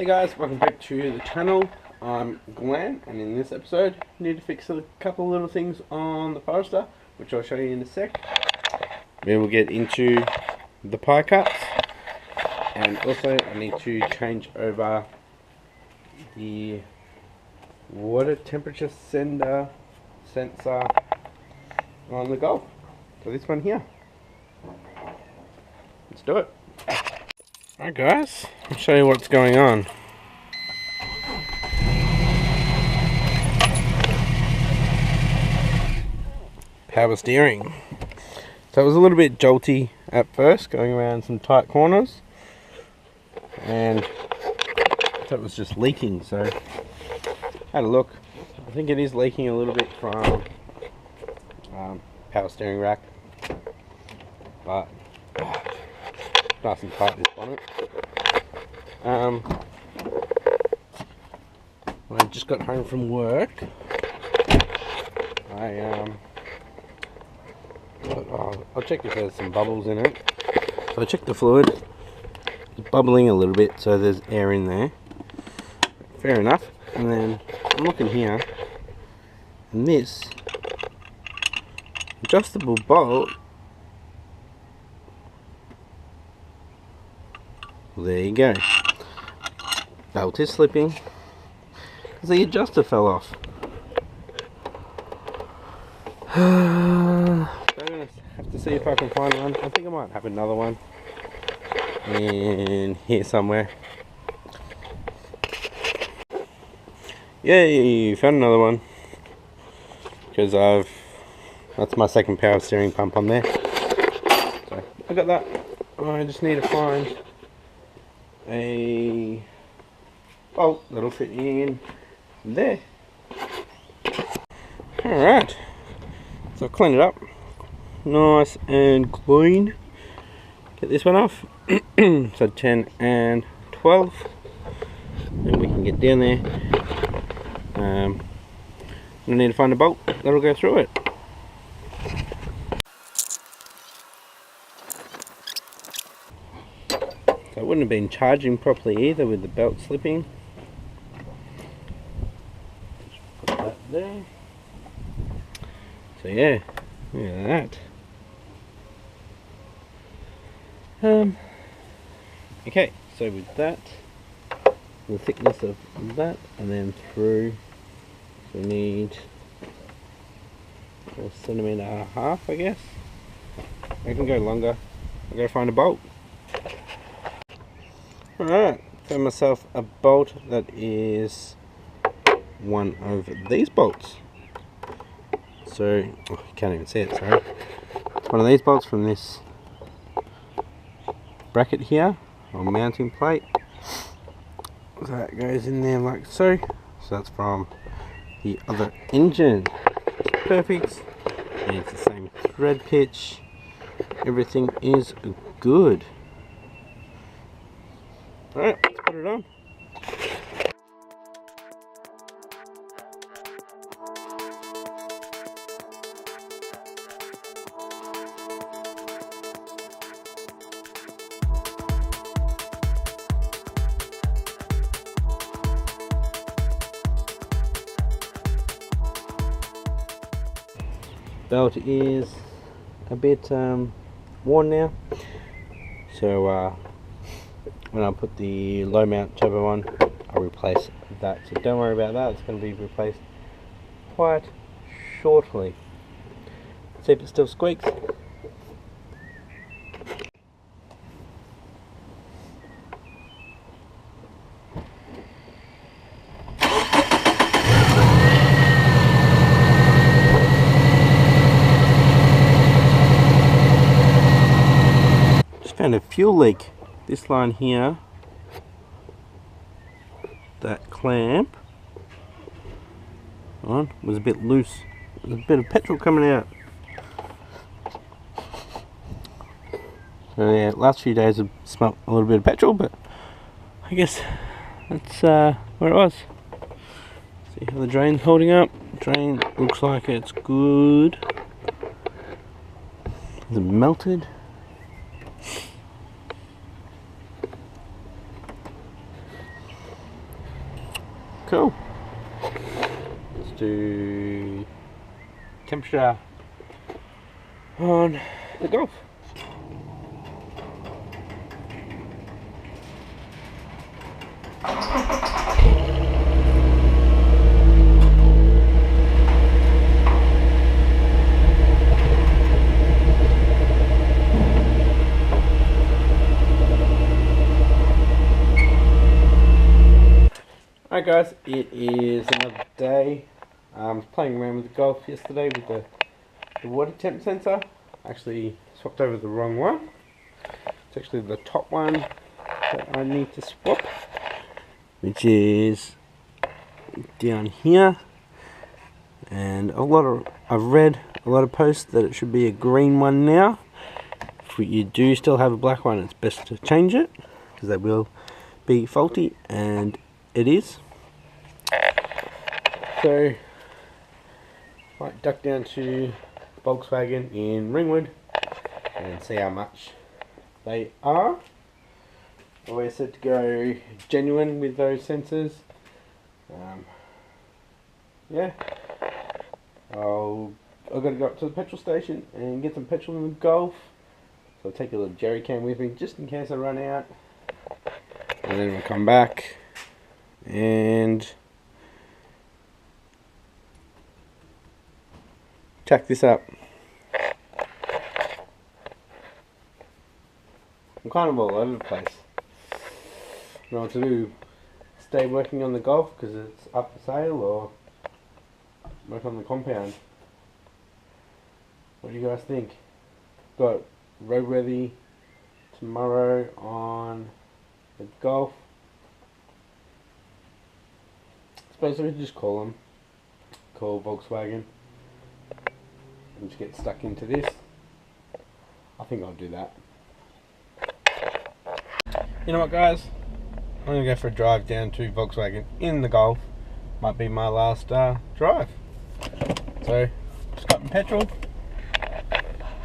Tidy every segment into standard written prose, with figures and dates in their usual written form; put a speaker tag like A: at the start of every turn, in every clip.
A: Hey guys, welcome back to the channel. I'm Glenn, and in this episode I need to fix a couple little things on the Forester, which I'll show you in a sec. Then we'll get into the pie cuts, and also I need to change over the water temperature sensor on the Golf. So this one here. Let's do it. Alright guys, I'll show you what's going on. Power steering. So it was a little bit jolty at first, going around some tight corners, and that was just leaking. So I had a look. I think it is leaking a little bit from power steering rack, but nice and tight, this bonnet. When I just got home from work, I'll check if there's some bubbles in it. So I checked the fluid. It's bubbling a little bit, so there's air in there. Fair enough. And then I'm looking here, and this adjustable bolt, well, there you go. Belt is slipping because the adjuster fell off. I'm gonna have to see if I can find one. I think I might have another one in here somewhere. Yay, found another one, because that's my second power steering pump on there. So I got that. I just need to find a bolt that'll fit in there. Alright, so I'll clean it up nice and clean. Get this one off. So 10 and 12, and we can get down there. I need to find a bolt that'll go through it. So it wouldn't have been charging properly either with the belt slipping. Just put that there. So yeah, look at that. Okay, so with that, the thickness of that, and then through, so we need 1.5 centimeters, I guess. I can go longer. I'll go find a bolt. Alright, found myself a bolt that is one of these bolts. So, oh, you can't even see it, sorry. It's one of these bolts from this bracket here, or mounting plate. So that goes in there like so. So that's from the other engine. It's perfect. And it's the same thread pitch. Everything is good. Alright, let's put it on. Belt is a bit worn now, so when I put the low mount turbo on, I'll replace that, so don't worry about that. It's going to be replaced quite shortly. See if it still squeaks. Found a fuel leak. This line here, that clamp on, was a bit loose. There's a bit of petrol coming out. So yeah, last few days have smelt a little bit of petrol, but I guess that's where it was. See how the drain's holding up. Drain looks like it's good. Is it melted? Cool. Let's do temperature on the Golf. Alright guys, it is another day. I was playing around with the Golf yesterday with the water temp sensor. Actually swapped over the wrong one. It's actually the top one that I need to swap, which is down here. And I've read a lot of posts that it should be a green one now. If you do still have a black one, it's best to change it because they will be faulty, and it is. So might duck down to Volkswagen in Ringwood and see how much they are. Always said to go genuine with those sensors. Yeah, I've got to go up to the petrol station and get some petrol in the Golf. So I'll take a little jerry can with me just in case I run out, and then we'll come back and check this up. I'm kind of all over the place. I don't know what to do. Stay working on the Golf because it's up for sale, or work on the compound. What do you guys think? Got roadworthy tomorrow on the Golf. I suppose we could just call Volkswagen and just get stuck into this. I think I'll do that. You know what guys, I'm going to go for a drive down to Volkswagen in the Golf. Might be my last drive. So just got my petrol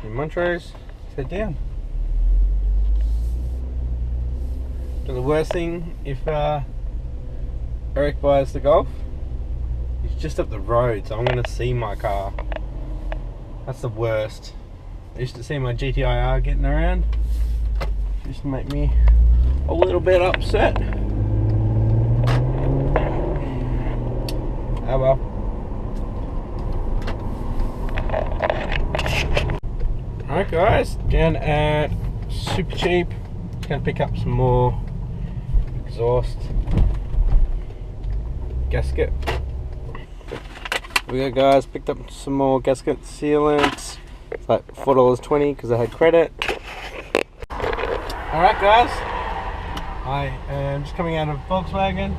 A: in Montrose, head down. So the worst thing if Eric buys the Golf, he's just up the road, so I'm going to see my car. That's the worst. I used to see my GTIR getting around. Just make me a little bit upset. Oh well. Alright guys, down at Super Cheap. Gonna pick up some more exhaust gasket. We go guys, picked up some more gasket sealants. It's like $4.20 because I had credit. Alright guys, I am just coming out of Volkswagen.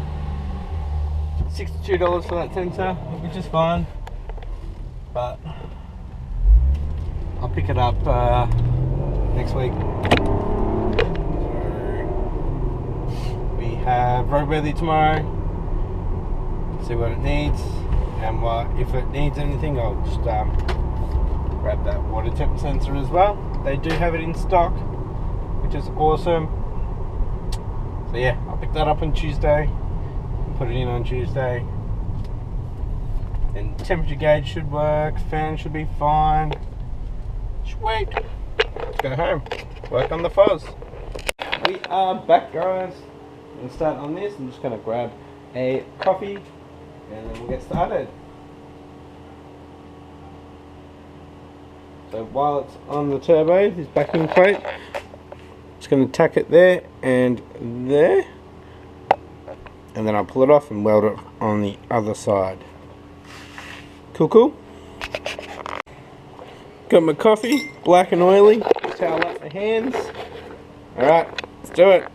A: $62 for that sensor, which is fine, but I'll pick it up next week. So we have roadworthy tomorrow. See what it needs, and if it needs anything, I'll just grab that water temp sensor as well. They do have it in stock, which is awesome. So yeah, I'll pick that up on Tuesday, put it in on Tuesday, and temperature gauge should work, fan should be fine. Sweet. Let's go home, work on the fuzz. We are back guys. I'm going to start on this. I'm just going to grab a coffee and then we'll get started. So while it's on the turbo, this backing plate, just going to tack it there and there, and then I'll pull it off and weld it on the other side. Cool. Got my coffee, black and oily, towel up my hands. Alright, let's do it.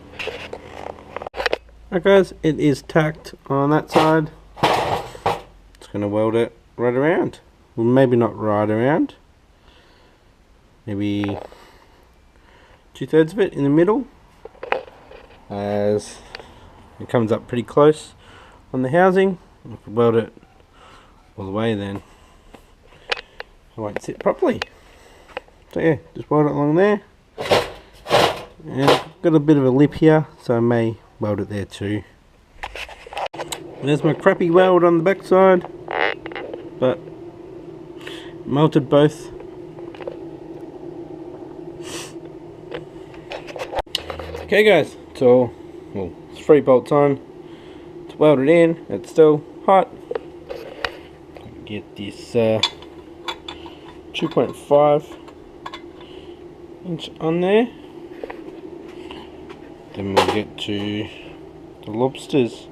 A: Alright guys, it is tacked on that side. Just going to weld it right around. Well, maybe not right around. Maybe 2/3 of it in the middle, as it comes up pretty close on the housing. I could weld it all the way, then it won't sit properly. So yeah, just weld it along there, and I've got a bit of a lip here, so I may weld it there too. There's my crappy weld on the back side, but melted both. Okay guys, so well, it's 3 bolts on. It's welded in. It's still hot. Get this 2.5 inch on there. Then we'll get to the lobsters.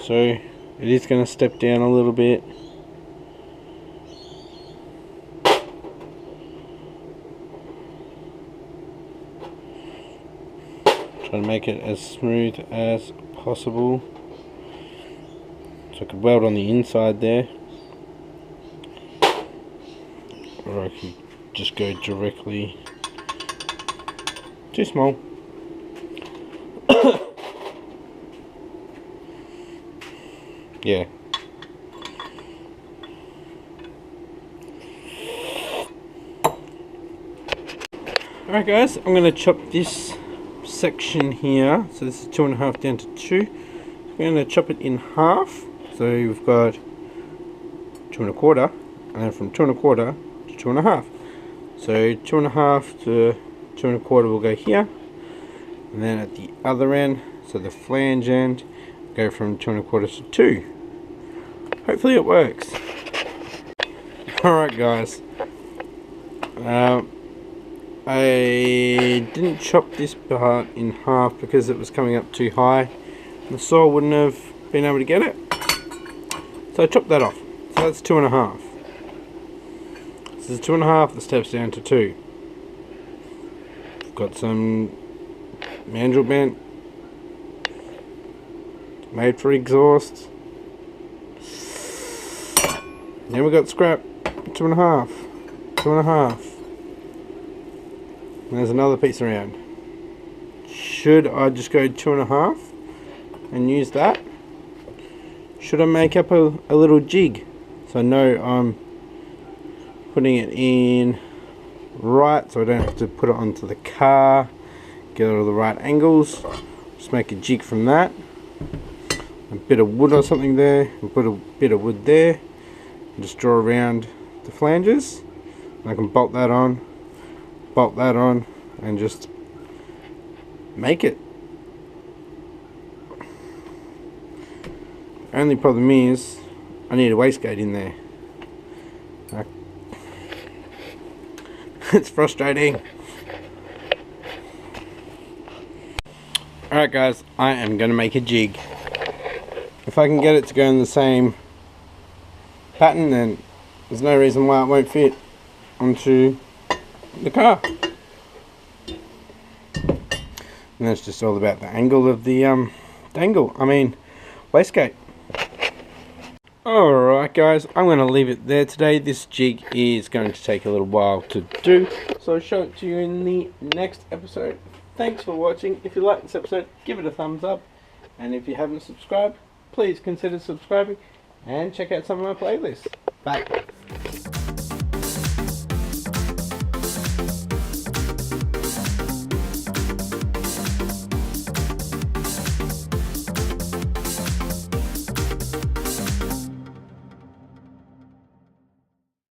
A: So it is going to step down a little bit. Try to make it as smooth as possible. So I could weld on the inside there, or I could just go directly. Too small. Yeah. Alright guys, I'm going to chop this section here. So this is 2.5 down to 2. I'm going to chop it in half. So we've got 2.25, and then from 2.25 to 2.5. So 2.5 to 2.25 will go here, and then at the other end, so the flange end, go from 2.25 to 2. Hopefully it works. Alright guys, I didn't chop this part in half because it was coming up too high. The saw wouldn't have been able to get it, so I chopped that off. So that's 2.5. This is 2.5 that steps down to 2. I've got some mandrel bent made for exhaust. Then we got scrap 2.5, 2.5. And there's another piece around. Should I just go 2.5 and use that? Should I make up a little jig so I know I'm putting it in right, so I don't have to put it onto the car, get all the right angles? Just make a jig from that. A bit of wood or something there, and put a bit of wood there, and just draw around the flanges. And I can bolt that on, and just make it. Only problem is I need a wastegate in there. It's frustrating. Alright guys, I am going to make a jig. If I can get it to go in the same pattern, then there's no reason why it won't fit onto the car. And that's just all about the angle of the wastegate. Alright guys, I'm going to leave it there today. This jig is going to take a little while to do, so I'll show it to you in the next episode. Thanks for watching. If you like this episode, give it a thumbs up, and if you haven't subscribed, please consider subscribing and check out some of my playlists. Bye.